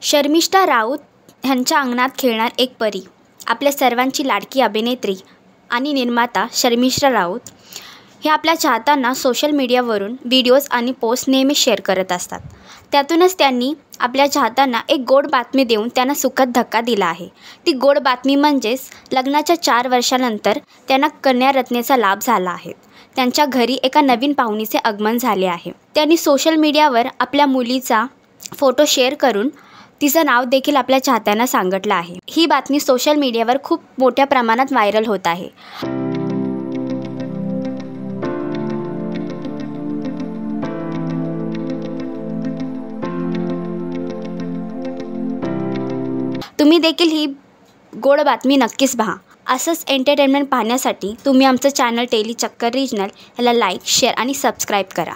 शर्मिष्ठा राऊत ह्यांच्या अंगणात खेळणार एक परी. आपल्या सर्वांची लाडकी अभिनेत्री आणि निर्माता शर्मिष्ठा राऊत हे आपल्या चाहत्यांना सोशल मीडियावरून व्हिडिओज आणि पोस्ट नेहमी शेअर करत असतात. त्यातूनच त्यांनी आपल्या चाहत्यांना एक गोड बातमी देऊन त्यांना सुखद धक्का दिला आहे. ती गोड बातमी म्हणजेच लग्नाच्या 4 वर्षानंतर त्यांना कन्यारत्नेचा लाभ झाला आहे. त्यांच्या घरी एका नवीन पाहुणीचे आगमन झाले आहे. त्यांनी सोशल मीडियावर आपल्या मुलीचा फोटो शेअर करून तिचं नाव देखील आपल्या चाहत्यांना सांगितलं आहे. ही बातमी सोशल मीडियावर खूप मोठ्या प्रमाणात व्हायरल होत आहे. तुम्ही देखील ही गोड बातमी नक्कीच पहा. असंच एंटरटेनमेंट पाहण्यासाठी तुम्ही आमचं चॅनल टेली चक्कर रिजनल ह्याला लाईक, शेअर आणि सबस्क्राईब करा.